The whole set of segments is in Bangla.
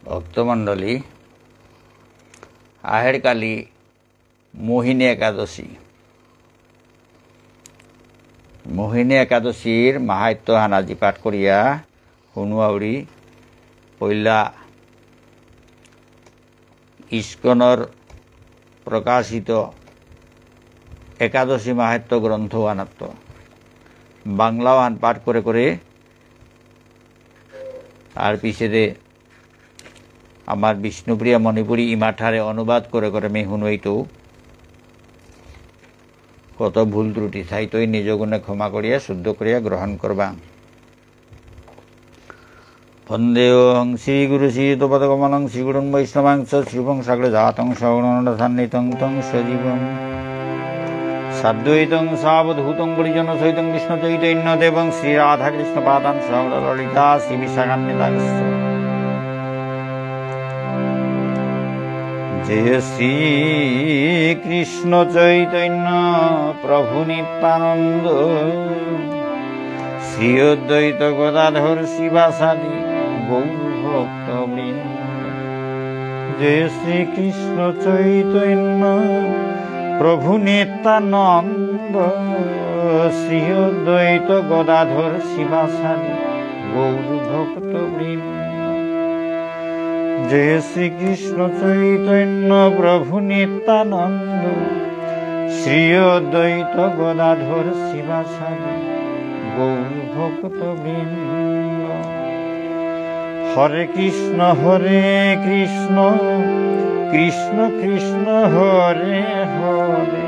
ভক্তমণ্ডলী, আহের কালী মোহিনী একাদশী। মোহিনী একাদশীর মাহাত্য হানাজি পাঠ করিয়া শুনুৱাউৰি পইলা ইস্কনৰ প্রকাশিত একাদশী মাহাত্য গ্রন্থ আনাত্ত বাংলাও আন পাঠ করে করে আর পিছেদে আমার বিষ্ণুপ্রিয়া মণিপুরী ইমাঠারে অনুবাদ করে করে আমি শুনুইতো কত ভুল ত্রুটি চাইতই নিজ গুণে ক্ষমা করিয়া শুদ্ধ করিয়া গ্রহণ করবা। বন্দেহং শ্রীগুরু শ্রীতপদকমলং শ্রীগুরুং বৈষ্ণবাংশ শ্রীভং সাগরে জাতং সগুণসান্নিতং তং সজীবং সাদ্বৈতং সাবধূতং পরিজন সহিতং কৃষ্ণ চৈতন্য দেবং শ্রী রাধা কৃষ্ণ পাদান সহগণ ললিতা শ্রী বিশাখান্বিতাংশ। জয় শ্রী কৃষ্ণ চৈতন্য প্রভু নিত্যানন্দ শ্রী অদ্বৈত গদাধর শিবাসাদি গৌর ভক্তবৃন্দ। জয় শ্রী কৃষ্ণ চৈতন্য প্রভু নিত্যানন্দ শ্রী অদ্বৈত গদাধর শিবাসাদি গৌর ভক্তবৃন্দ। জয় শ্রী কৃষ্ণ চৈতন্য প্রভু নিত্যানন্দ শ্রী অদ্বৈত গদাধর শিবাসাদি গৌর ভক্তবৃন্দ। হরে কৃষ্ণ কৃষ্ণ কৃষ্ণ হরে হরে,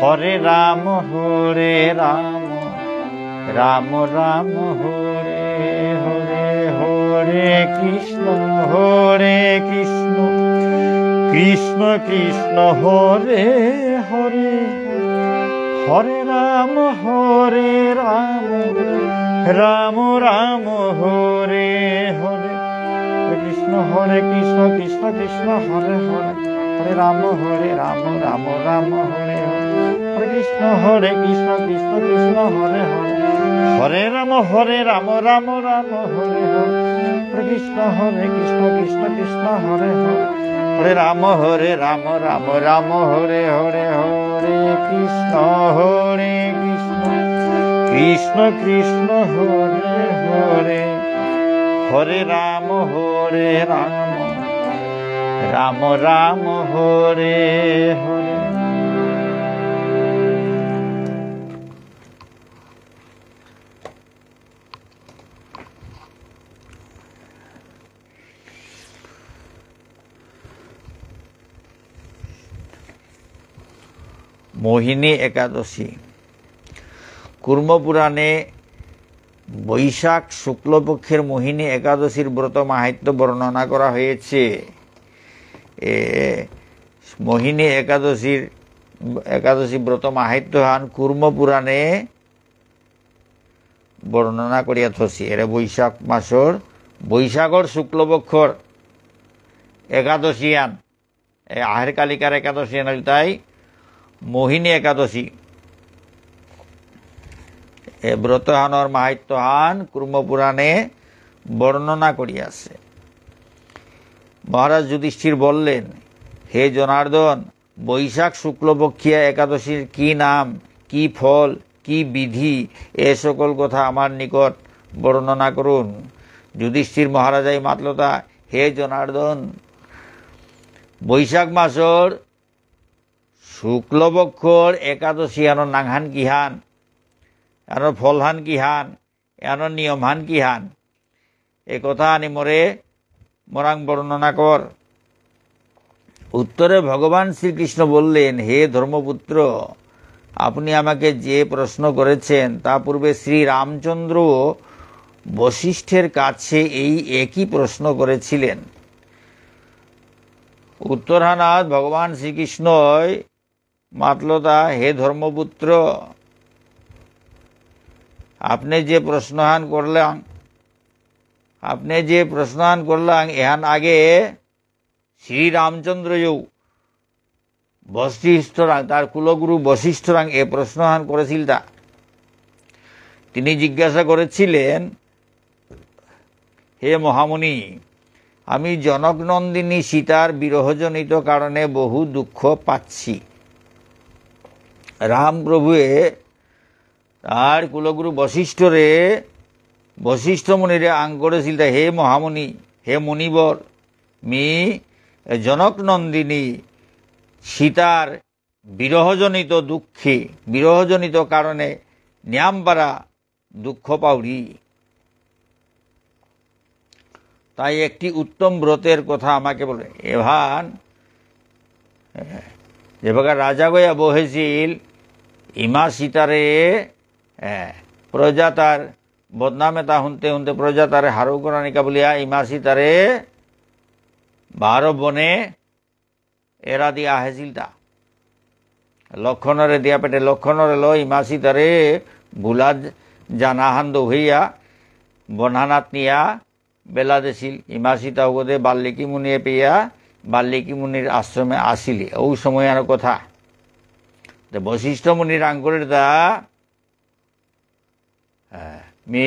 হরে রাম রাম রাম হরে হরে, হরে কৃষ্ণ কৃষ্ণ কৃষ্ণ হরে হরে, হরে রাম রাম রাম হরে হরে, কৃষ্ণ কৃষ্ণ কৃষ্ণ হরে হরে, হরে রাম রাম রাম হরে হরে, হরে কৃষ্ণ কৃষ্ণ কৃষ্ণ হরে হরে, হরে রাম রাম রাম হরে হরে, হরে কৃষ্ণ কৃষ্ণ কৃষ্ণ হরে হরে, হরে রাম রাম রাম হরে হরে, হরে কৃষ্ণ কৃষ্ণ কৃষ্ণ হরে হরে, হরে রাম রাম রাম হরে হরে। মোহিনী একাদশী কুর্মপুরাণে বৈশাখ শুক্লপক্ষের মোহিনী একাদশীর ব্রত মাহাত্ম্য বর্ণনা করা হয়েছে। মোহিনী একাদশী ব্রত মাহাত্ম্য কুর্মপুরাণে বর্ণনা করিয়া থসি। এর বৈশাখ মাসর বৈশাখর শুক্লপক্ষর একাদশী আন আহের কালিকার একাদশী আন তাই মোহিনী একাদশী এ ব্রতহানর মাহাত্ম্যহান কুর্মপুরাণে বর্ণনা করিয়াছে। মহারাজ যুধিষ্ঠির বললেন, হে জনার্দন, বৈশাখ শুক্লপক্ষিয়া একাদশীর কি নাম, কি ফল, কি বিধি, এ সকল কথা আমার নিকট বর্ণনা করুন। যুধিষ্ঠির মহারাজাই মাতলতা, হে জনার্দন, বৈশাখ মাসর শুক্লপক্ষর একাদশী এনর নাংহান কিহান, এনর ফলহান কিহান, এনর নিয়মহান কিহান, এ কথা আনি মোরাং বর্ণনা কর। উত্তরে ভগবান শ্রীকৃষ্ণ বললেন, হে ধর্মপুত্র, আপনি আমাকে যে প্রশ্ন করেছেন তা পূর্বে শ্রী রামচন্দ্র বশিষ্ঠের কাছে এই একই প্রশ্ন করেছিলেন। উত্তরহানাথ ভগবান শ্রীকৃষ্ণ মাতলতা, হে ধর্মপুত্র, আপনি যে প্রশ্নহান করলেন এহান আগে শ্রী রামচন্দ্র বশিষ্ঠরাং তার কুলগুরু বশিষ্ঠরাং এ প্রশ্নহান করেছিল। তিনি জিজ্ঞাসা করেছিলেন, হে মহামুনি, আমি জনকনন্দিনী সীতার বিরহজনিত কারণে বহু দুঃখ পাচ্ছি। রামপ্রভুয়ে তার কুলগুরু বশিষ্ঠ মুনিরে আং করেছিল, হে মহামুনি, হে মুনিবর, মি জনকনন্দিনী সীতার বিরহজনিত দুঃখে, বিরহজনিত কারণে নিয়ামপারা দুঃখ পাউরি। তাই একটি উত্তম ব্রতের কথা আমাকে বলে। এভান যে প্রকার রাজা গয়া বহেছিল ইমা সীতারে প্রজা তার বদনামে তা শুনতে শুনতে প্রজা তারে হারু করানিকা বলিয়া ইমা সীতারে 12 বনে এরা দিয়া আহেছিল। তা লক্ষণরে দিয়া পেটে লক্ষণরে লো ইমা সীতারে বুলা জানাহান্দ হইয়া বনহানাত নিয়া বেলা দেছিল। ইমা সীতা ওগদে বাল্মীকি মুনিয়ে পেয়া বাল্মীকি মুনির আশ্রমে আসিলি। ওই সময় আর কথা বশিষ্ঠ মুনির আঙ্কুরের দা মি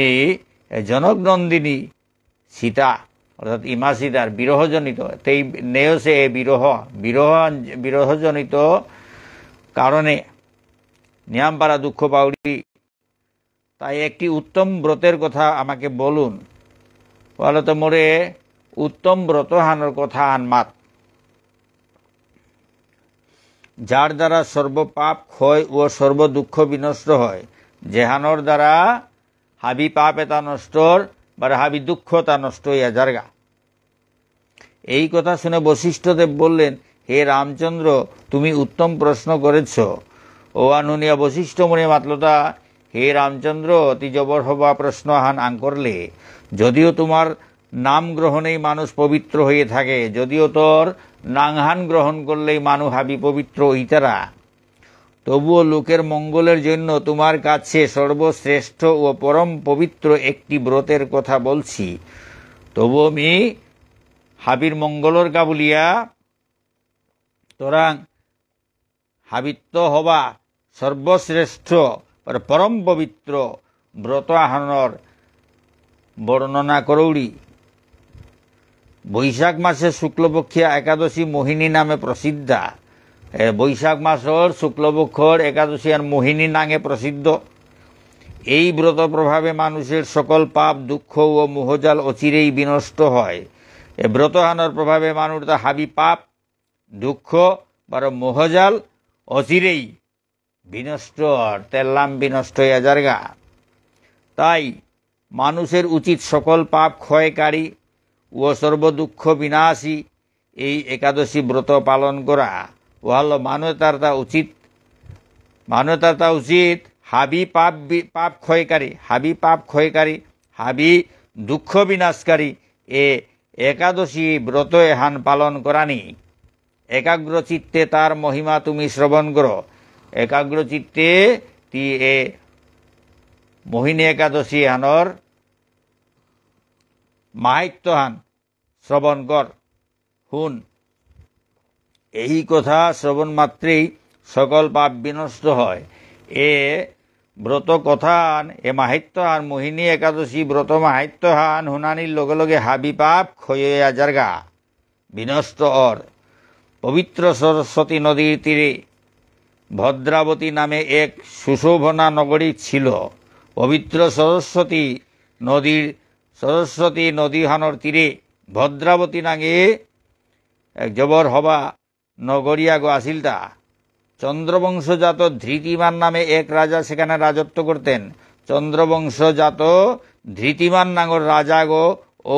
জনকনন্দিনী সীতা অর্থাৎ ইমা সীতার বিরহজনিত তেই নেয়সে বিরহজনিত কারণে নিয়ামপাড়া দুঃখ পাউরি। তাই একটি উত্তম ব্রতের কথা আমাকে বলুন। বলে তো মোরে উত্তম ব্রত হানোর কথা আনমাত, যার দ্বারা সর্বপাপ ক্ষয় ও সর্বদুঃখ বিনষ্ট হয়, যেহানোর দ্বারা হাবি পাপ এটা নষ্টর বা হাবি দুঃখ তা নষ্ট হইয়া যারগা। এই কথা শুনে বশিষ্ঠদেব বললেন, হে রামচন্দ্র, তুমি উত্তম প্রশ্ন করেছ। ও আনুনিয়া বশিষ্ঠ মুনি মাতলতা, হে রামচন্দ্র, অতি জবর হবা প্রশ্ন হান আং করলে। যদিও তোমার নাম গ্রহণেই মানুষ পবিত্র হয়ে থাকে, যদিও তোর নাংহান গ্রহণ করলেই মানুষ হাবি পবিত্র হইতারা, তবুও লোকের মঙ্গলের জন্য তোমার কাছে সর্বশ্রেষ্ঠ ও পরম পবিত্র একটি ব্রতের কথা বলছি। তবু আমি হাবির মঙ্গলর কাবুলিয়া তোরাং হাবিত্ব হবা সর্বশ্রেষ্ঠ পরম পবিত্র ব্রত আহরণর বর্ণনা করৌড়ি। বৈশাখ মাসে শুক্লপক্ষিয়া একাদশী মোহিনী নামে প্রসিদ্ধা। বৈশাখ মাসর শুক্লপক্ষর একাদশী আর মোহিনী নামে প্রসিদ্ধ। এই ব্রত প্রভাবে মানুষের সকল পাপ দুঃখ ও মোহজাল অচিরেই বিনষ্ট হয়। এ ব্রতহানোর প্রভাবে মানুষ তা হাবি পাপ দুঃখ বা মোহজাল অচিরেই বিনষ্ট তেল্লাম বিনষ্ট হইয়া যারগা। তাই মানুষের উচিত সকল পাপ ক্ষয়কারী ও সর্বদুঃখ বিনাশী এই একাদশী ব্রত পালন করা। ওহাল মানবতার তা উচিত হাবি পাপ ক্ষয়কারী হাবি দুঃখ বিনাশকারী এ একাদশী ব্রত এহান পালন করানি। একাগ্র চিত্তে তার মহিমা তুমি শ্রবণ করো। একাগ্র চিত্তে তি এ মোহিনী একাদশী হানর মাহাত্ম্যহান শ্রবণ কর, হুন। এই কথা শ্রবণ মাত্রেই সকল পাপ বিনষ্ট হয়। এ ব্রত কথান এ মাহাত্ম্যহান মোহিনী একাদশী ব্রত মাহাত্ম্যহান হুনানির লগে লগে হাবি পাপ ক্ষয় যারগা বিনষ্ট অর। পবিত্র সরস্বতী নদীর তীরে ভদ্রাবতী নামে এক সুশোভনা নগরী ছিল। পবিত্র সরস্বতী নদীহানোর তীরে ভদ্রাবতী নামে এক জবর হবা নগরিয়াগো আসিলতা। চন্দ্রবংশজাত ধৃতিমান নামে এক রাজা সেখানে রাজত্ব করতেন। চন্দ্রবংশজাত ধৃতিমান নাগর রাজাগো ও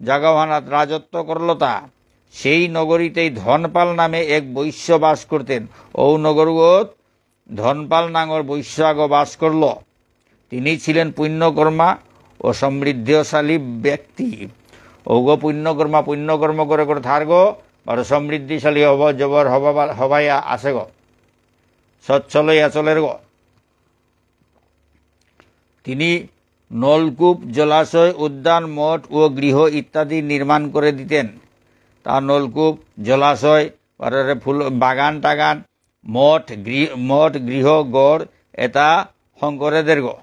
জাগাভানাত রাজত্ব করলতা। সেই নগরীতেই ধনপাল নামে এক বৈশ্য বাস করতেন। ও নগরগত ধনপাল নাগর বৈশ্যাগ বাস করল। তিনি ছিলেন পুণ্যকর্মা ও সমৃদ্ধিশালী ব্যক্তি। ওগো পুণ্যকর্ম করে থারগো আর সমৃদ্ধিশালী হব জবর হবাইয়া আসে গো, সচ্ছল হইয়া চলের গো। তিনি নলকূপ, জলাশয়, উদ্যান, মঠ ও গৃহ ইত্যাদি নির্মাণ করে দিতেন। তা নলকূপ, জলাশয়, ফুল বাগান টাগান, মঠ গৃহ গড় এটা শঙ্করেদের গো।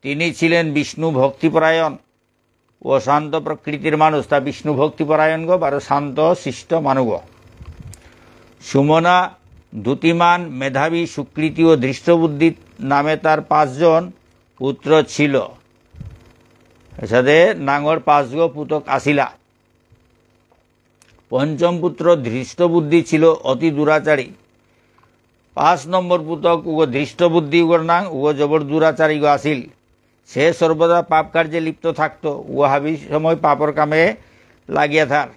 তিনি ছিলেন বিষ্ণু ভক্তিপরায়ণ ও শান্ত প্রকৃতির মানুষ, তা বিষ্ণু ভক্তিপরায়ণ গো বারো শান্ত শিষ্ট মানুষ। সুমনা, দ্যুতিমান, মেধাবী, সুকৃতি ও দৃষ্টবুদ্ধি নামে তার 5 জন পুত্র ছিল। এসাদে নাঙর 5 গো পুতক আসিলা। পঞ্চম পুত্র ধৃষ্টবুদ্ধি ছিল অতি দুরাচারী। 5 নম্বর পুতক উগো ধৃষ্টবুদ্ধি উগর নাং উগো জবর দুরাচারী গো আসিল। সে সর্বদা পাপ কার্যে লিপ্ত থাকত, ও হাবি সময় পাপর কামে লাগিয়া থার।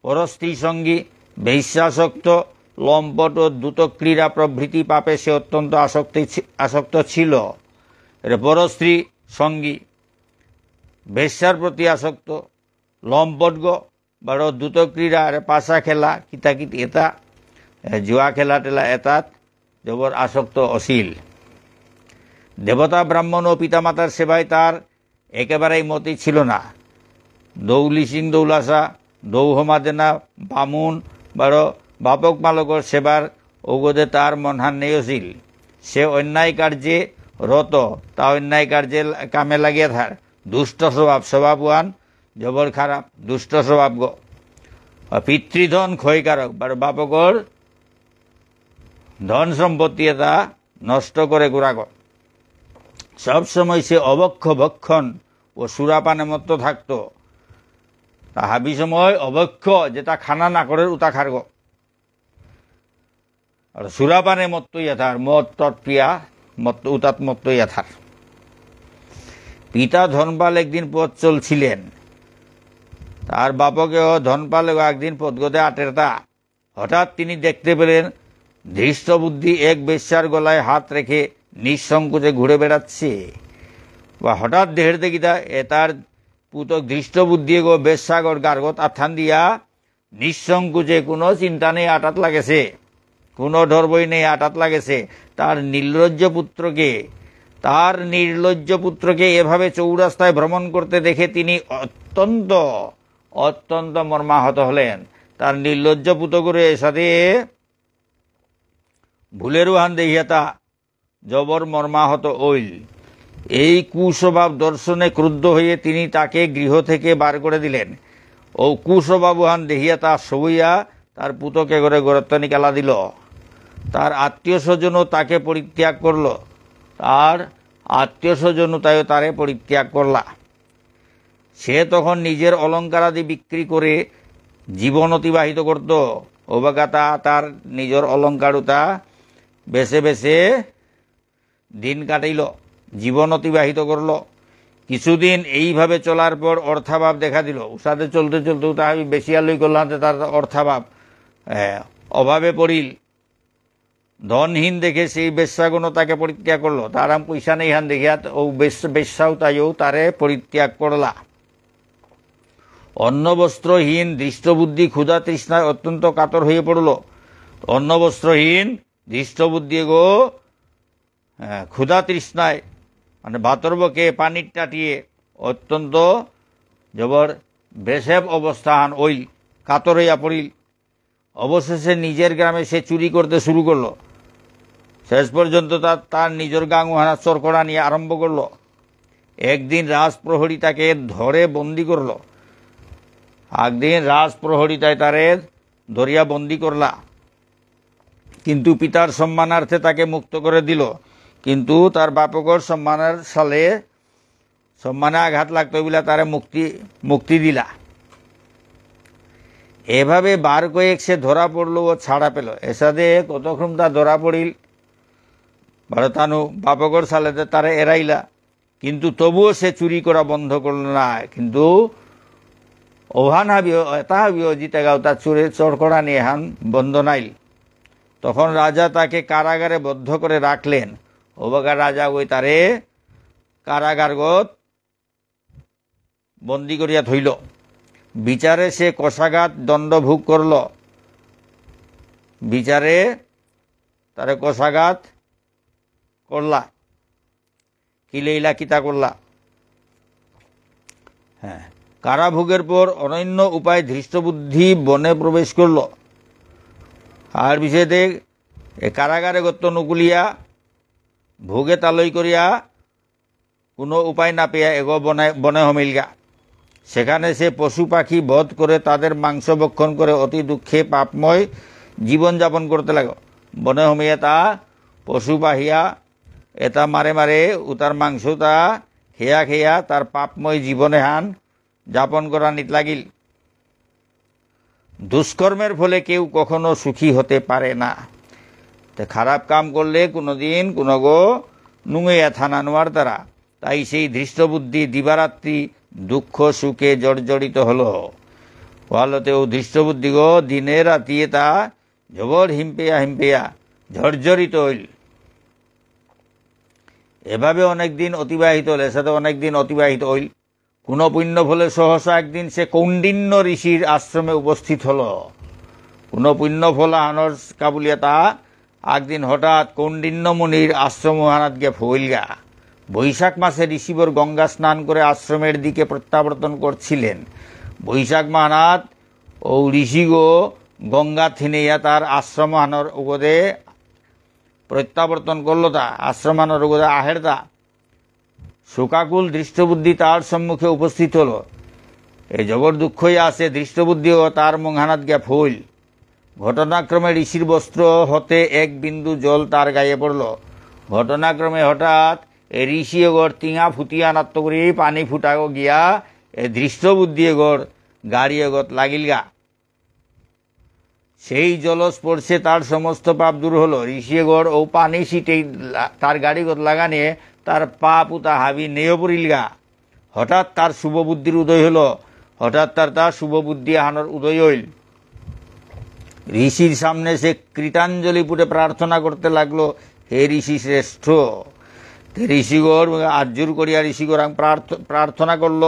পরস্ত্রী সঙ্গী, বেশ্যাসক্ত, লম্পট ও দ্রুতক্রীড়া প্রভৃতি পাপে সে অত্যন্ত আসক্ত ছিল। পরস্ত্রী সঙ্গী, বেশ্যার প্রতি আসক্ত, লম্পট বড় দ্রুতক্রীড়া পাশা খেলা কিতাকিত এটা জুয়া খেলা টেলা এতাত জবর আসক্ত অশীল। দেবতা ব্রাহ্মণ ও পিতামাতার সেবায় তার একেবারেই মতি ছিল না। দৌলি সিং দৌলাসা, দৌহমা দেনা, বামুন বড় বাপক মালকর সেবার ঔগদে তার মনহান নেয়ছিল। সে অন্যায় কার্যে রত, তা অন্যায় কার্যে কামে লাগিয়া থার। দুষ্ট স্বভাবওয়ান জবর খারাপ, দুষ্ট স্বভাব গো। পিতৃধন ক্ষয়কারক, বাপকর ধন সম্পত্তি এটা নষ্ট করে গুড়াগ। সবসময় সে অবক্ষ ভক্ষণ ও সুরাপানে মত্ত থাকত। তা হাবি সময় অবক্ষ যেটা খানা না করে উতা খারগ, আর সুরাপানে মত্ত ইয়াথার মদ তৎপ্রিয়া উতাত মত্ত ইয়াথার। পিতা ধনপাল একদিন পথ চলছিলেন, তার বাপকেও ধনপাল একদিন পথগতে আটেরতা। হঠাৎ তিনি দেখতে পেলেন ধৃষ্টবুদ্ধি এক বেশ্যার গলায় হাত রেখে নিঃসংকোচে ঘুরে বেড়াচ্ছে। বা হঠাৎ দেহের দেখিতা তার পুতক ধৃষ্টবুদ্ধি গো বেশ্যাগর গার্গত আথান দিয়া নিঃসংকোচে কোনো চিন্তা নেই আটাত লাগেছে, কোনো ডরবই নেই আটাত লাগেছে। তার নির্লজ্জ পুত্রকে এভাবে চৌরাস্তায় ভ্রমণ করতে দেখে তিনি অত্যন্ত মর্মাহত হলেন। তার নির্লজ্জ পুতগুরে সাথে ভুলেরও হান দেখিয়া তা জবর মর্মাহত হইল। এই কুস্বভাব দর্শনে ক্রুদ্ধ হয়ে তিনি তাকে গৃহ থেকে বার করে দিলেন। ও কুস্বভাবহান দেখিয়া তা সবইয়া তার পুতকে করে গরত্ব নিকালা দিল। তার আত্মীয় স্বজনও তাকে পরিত্যাগ করল, তারে পরিত্যাগ করলা। সে তখন নিজের অলঙ্কারাদি বিক্রি করে জীবন অতিবাহিত করত। অবাগাতা তার নিজের অলঙ্কারতা বেছে বেছে দিন কাটাইল, জীবন অতিবাহিত করল। কিছুদিন এইভাবে চলার পর অর্থাভাব দেখা দিল। উসাদে চলতে চলতে তাহা বেশি আলোই করলাম, তার অর্থাভাব অভাবে পড়িল। ধনহীন দেখে সেই বেশ্যাগুণ তাকে পরিত্যাগ করলো। তার আম পয়সা নেই হান দেখিয়া ও বেশ্যাও তাইও তারে পরিত্যাগ করলা। অন্নবস্ত্রহীন দৃষ্টবুদ্ধি ক্ষুধা তৃষ্ণায় অত্যন্ত কাতর হয়ে পড়ল। অন্নবস্ত্রহীন দৃষ্টবুদ্ধি গো ক্ষুধা তৃষ্ণায় মানে বাতর্বকে পানির টাটিয়ে অত্যন্ত জবর বেশেব অবস্থান ওই কাতর হইয়া পড়িল। অবশেষে নিজের গ্রামে সে চুরি করতে শুরু করল। শেষ পর্যন্ত তার নিজের গাঙুহানা চরকড়া নিয়ে আরম্ভ করল। একদিন রাজপ্রহরী তাকে ধরে বন্দি করল। তারে ধরিয়া বন্দি করলা, কিন্তু পিতার সম্মানার্থে তাকে মুক্ত করে দিল। কিন্তু তার বাপকর সম্মানে আঘাত লাগতো বলে তারে মুক্তি দিলা। এভাবে বার কয়েক সে ধরা পড়ল ও ছাড়া পেল। এসাদে কতক্ষণ তা ধরা পড়িল, ভারতানু বাপকর সালেতে তারে এড়াইলা, কিন্তু তবুও সে চুরি করা বন্ধ করল না। কিন্তু ওহান হাবিও এটা হাবিও জিতে গাও তার চোর করা নিয়ে হান বন্ধ নাইল। তখন রাজা তাকে কারাগারে বদ্ধ করে রাখলেন। ওবাগা রাজা ওই তারে কারাগারগত বন্দি করিয়া থইল। বিচারে সে কষাঘাত দণ্ড ভোগ করল। বিচারে তারে কষাঘাত করলা, কিলেইলা কিতা করলা। হ্যাঁ, কারাভোগের পর অনন্য উপায় ধৃষ্টবুদ্ধি বনে প্রবেশ করল। আর বিষয়তে কারাগারে গত্ত নকুলিয়া ভোগে তালই করিয়া কোনো উপায় না পেয়া এগো বনে হমিলগা। সেখানে সে পশু পাখি বধ করে তাদের মাংস ভক্ষণ করে অতি দুঃখে পাপময় জীবনযাপন করতে লাগো। বনে হমিয়া তা পশু পাহিয়া এটা মারে মারে উতার মাংস তা খেয়া খেয়া তার পাপময় জীবনে হান যাপন করা নিত লাগিল। দুষ্কর্মের ফলে কেউ কখনো সুখী হতে পারে না। খারাপ কাম করলে কোনোদিন কোনো গো নুঙিয়া থানা নোয়ার তারা, তাই সেই ধৃষ্টবুদ্ধি দিবারাত্রি দুঃখ সুখে জর্জরিত হল। ওয়ালতেও ধৃষ্টবুদ্ধি গো দিনে রাতিয়ে তা জবর হিম্পেয়া হিম্পেয়া ঝরঝরিত হইল। এভাবে অনেক দিন অতিবাহিত হল, এর সাথে অনেক দিন অতিবাহিত হইল। কোনো পুণ্য ফলে সহসা একদিন সে কৌণ্ডিন্য ঋষির আশ্রমে উপস্থিত হল। কোনো পুণ্য ফল আনর কাবুলিয়া তা একদিন হঠাৎ কৌণ্ডিন্য মুনির আশ্রম হানাত গিয়ে ফইলগা। বৈশাখ মাসে ঋষিবর গঙ্গা স্নান করে আশ্রমের দিকে প্রত্যাবর্তন করছিলেন। বৈশাখ মাহানাত ও ঋষিগো গঙ্গা থিনেইয়া তার আশ্রম হানর উগদে প্রত্যাবর্তন করল। তা আশ্রম হানর উগদে আহের তা শোকাকুল দৃষ্টবুদ্ধি তার সম্মুখে উপস্থিত হল। এই জবর দুঃখই আছে দৃষ্টবুদ্ধি ও তার মুখানাত গিয়া ফইল। ঘটনাক্রমে ঋষির বস্ত্র হতে এক বিন্দু জল তার গায়ে পড়ল। ঘটনাক্রমে হঠাৎ ঋষি এগর টিঙা ফুটিয়া নাত্য করে পানি ফুটাগো গিয়া দৃষ্টবুদ্ধি এগর গাড়ি এগত লাগিল গা। সেই জলস্পর্শে তার সমস্ত পাপ দূর হল। ঋষি এগর ও পানি সিটে তার গাড়িগত লাগানে তার পাপ উতা হাবি নেয় পড়িল গা। হঠাৎ তার শুভবুদ্ধির উদয় হল। হঠাৎ তার শুভবুদ্ধি হানোর উদয় হইল। ঋষির সামনে সে কৃতাঞ্জলি পুটে প্রার্থনা করতে লাগলো, হে ঋষি শ্রেষ্ঠ। ঋষিগর আর্জুর করিয়া ঋষিগর প্রার্থনা করল,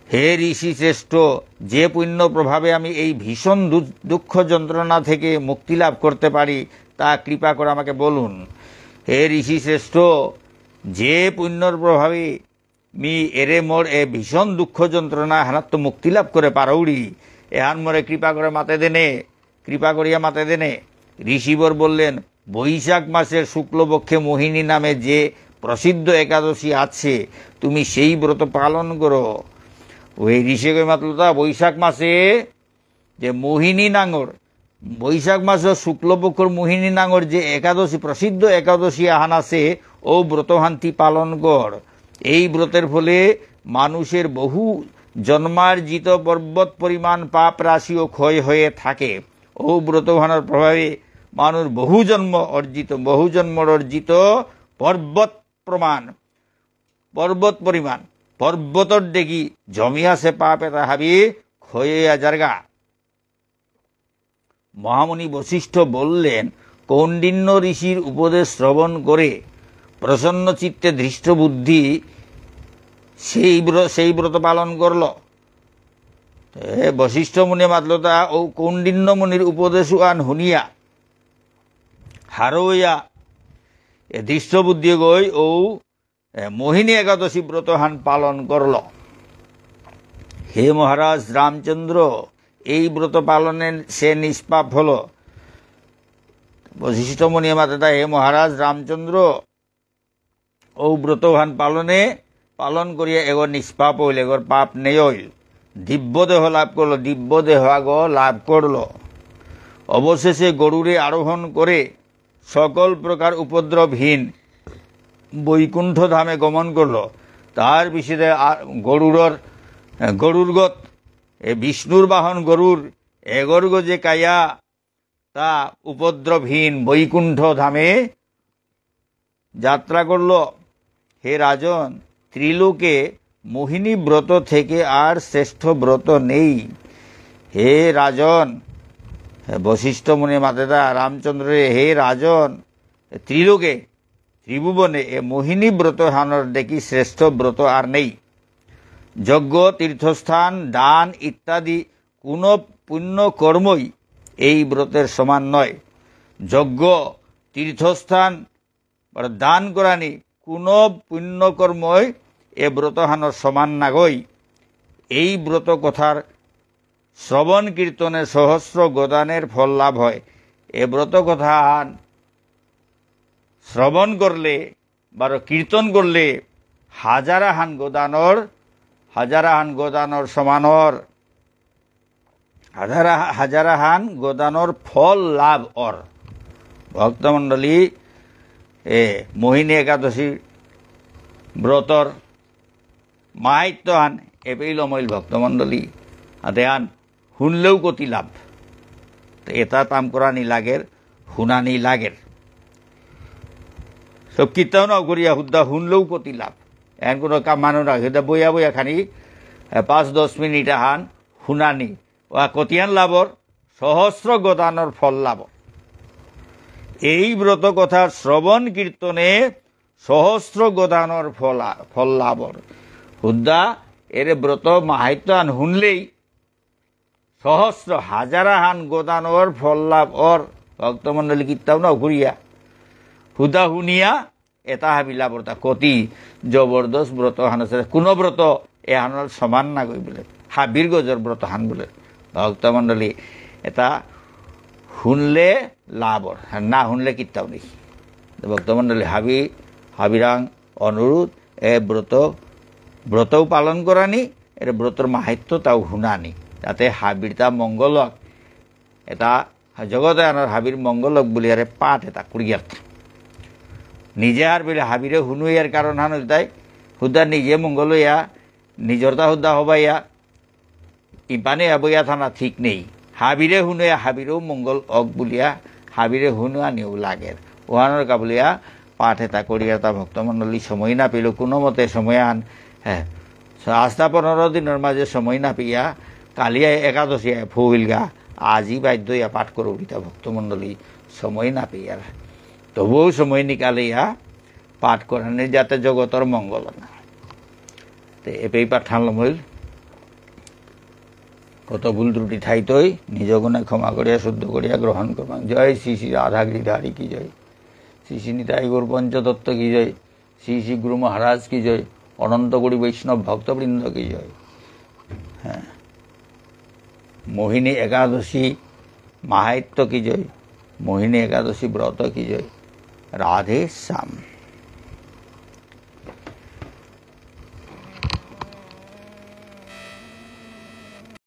হে ঋষি শ্রেষ্ঠ, যে পুণ্য প্রভাবে আমি এই ভীষণ দুঃখ যন্ত্রণা থেকে মুক্তি লাভ করতে পারি তা কৃপা করে আমাকে বলুন। হে ঋষি শ্রেষ্ঠ, যে পুণ্যর প্রভাবে মি এরে মোর এ ভীষণ দুঃখ যন্ত্রণা হানাত্ম মুক্তি লাভ করে পারৌড়ি, এহান মোরে কৃপা করে মাতে দেনে, কৃপা করিয়া মাতে দেনে। ঋষিবর বললেন, বৈশাখ মাসের শুক্লপক্ষে মোহিনী নামে যে প্রসিদ্ধ একাদশী আছে তুমি সেই ব্রত পালন করো। ওই ঋষি কই মাতলতা বৈশাখ মাসে যে মোহিনী নাঙর, বৈশাখ মাসের শুক্লপক্ষর মোহিনী নাঙর যে একাদশী প্রসিদ্ধ একাদশী আহান আছে ও ব্রতহান্তি পালন কর। এই ব্রতের ফলে মানুষের বহু জন্মার্জিত পর্বত পরিমাণ পাপ রাশিও ক্ষয় হয়ে থাকে। ও ব্রতহানার প্রভাবে মানুষ বহু জন্ম অর্জিত পর্বত পরিমাণ পর্বতর ডেকি জমিয়াছে পাপ এটা হাবি ক্ষয়ে যারগা। মহামুনি বশিষ্ঠ বললেন, কৌণ্ডিন্য ঋষির উপদেশ শ্রবণ করে প্রসন্ন চিত্তে ধৃষ্টবুদ্ধি সেই ব্রত পালন করল। বশিষ্ঠ মুনি মাতলতা ও কৌণ্ডিন্য মুনির উপদেশ আন শুনিয়া হারইয়া ধৃষ্টবুদ্ধি গই ও মোহিনী একাদশী ব্রত হান পালন করল। হে মহারাজ রামচন্দ্র, এই ব্রত পালনে সে নিষ্পাপ হল। বশিষ্ঠ মুনি মাতা, হে মহারাজ রামচন্দ্র, ও ব্রতহান পালন করিয়া এগর নিষ্পাপ হইল, এগর পাপ নেই হইল, দিব্যদেহ লাভ করল, দিব্যদেহ আগ লাভ করল। অবশেষে গরুরে আরোহণ করে সকল প্রকার উপদ্রবহীন বৈকুণ্ঠ ধামে গমন করল। তার বিষয়ে গরুরগত বিষ্ণুর বাহন গরুর এগর্গ যে কায়া তা উপদ্রবহীন বৈকুণ্ঠ ধামে যাত্রা করল। হে রাজন, ত্রিলোকে মোহিনী ব্রত থেকে আর শ্রেষ্ঠ ব্রত নেই। হে রাজন, বশিষ্ঠ মুনি মাতেদা রামচন্দ্র, হে রাজন, ত্রিলোকে ত্রিভুবনে এ মোহিনী ব্রত হানর দেখি শ্রেষ্ঠ ব্রত আর নেই। যজ্ঞ, তীর্থস্থান, দান ইত্যাদি কোন পুণ্য কর্মই এই ব্রতের সমান নয়। যজ্ঞ, তীর্থস্থান, দান করানি কোন পুণ্যকর্মই এ ব্রত হানর সমান নাগই। এই ব্রত কথার শ্রবণ কীর্তনে সহস্র গোদানের ফল লাভ হয়। এ ব্রত কথা শ্রবণ করলে বা কীর্তন করলে হাজারাহান গোদানোর সমানর হাজারাহান গোদানোর ফল লাভ অর ভক্তমণ্ডলী মোহিনী একাদশী ব্রতর মাহাত্য আন এপেইল অমইল ভক্তমণ্ডলী আদেয়ান শুনলেও কতি লাভ এটা তাম করা নি লাগের শুনানি লাগের সব কীর্তন করিয়া শুদ্ধা শুনলেও কতি লাভ এন কোনো কাম মানুহ না সেটা বইয়া বইয়া খানি 5-10 মিনিট আহান শুনানি ও কতিয়ান লাভর সহস্র গোদানোর ফল লাভ এই ব্রত কথা শ্রবণ কীর্তনে সহস্র গোদানোর ফল লাভর শুদ্ধা এর ব্রত মাহাত্য আন শুনলেই সহস্র হাজারাহান গোদানোর ফল লাভ অর ভক্তমণ্ডলী কীর্তন ঘুরিয়া হুদা শুনিয়া এটা হাবিলা ব্রত কতি জবরদস্ত ব্রত হান আছে কোনো ব্রত এ হানৰ সমান না গৈ বোলে হাবিৰ গজৰ ব্রত হান বোলে ভক্তমণ্ডলী এটা শুনলে লাভর না শুনলে কীর্তন দেখি ভক্তমণ্ডলী হাবিরাং অনুরোধ এ ব্রতও পালন করানি এর ব্রতর মাহাত্য তাও শুনানি তাতে হাবিরটা মঙ্গলক এটা জগতে আনার হাবির মঙ্গলক বলি আরে পাঠ এটা কুড়িয়ার্থ নিজে আর বলে হাবিরে শুনুয়ার কারণ হান তাই হুদা নিজে মঙ্গল হইয়া নিজরতা হুদা হবাইয়া ইপানে আবইয়া থানা ঠিক নেই হাবিরে শুনুয়া হাবিরেও মঙ্গল অক বুলিয়া হাবিরে শুনুয়া নিও লাগের ওহানোর কাবুলিয়া পাঠ এটা করিয়া তা ভক্তমণ্ডলী সময় না পেল কোনো মতে সময় আন হ্যাঁ আস্থা 15 দিনের মাঝে সময় না পেয়া কালিয়া একাদশী ফুল গা আজি বাধ্য ইয়া পাঠ করো গীতা ভক্তমণ্ডলী সময় না পেয়ার তবুও সময় নিকালিয়া পাঠ করানি যাতে জগতর মঙ্গল না তো এপেই পাঠান লমইল কত ভুল ত্রুটি ঠাইতই নিজ গুণে ক্ষমা করিয়া শুদ্ধ করিয়া গ্রহণ করবা জয় শ্রী শ্রী রাধাগিরিধারী কি জয় শ্রী শ্রী নিতাই গৌর পঞ্চতত্ত্ব কি জয় শ্রী শ্রী গুরু মহারাজ কি জয় অনন্ত কোটি বৈষ্ণব ভক্তবৃন্দ কি জয় হ্যাঁ মোহিনী একাদশী মাহাত্য কি জয় মোহিনী একাদশী ব্রত কি জয় রাধে শ্যাম।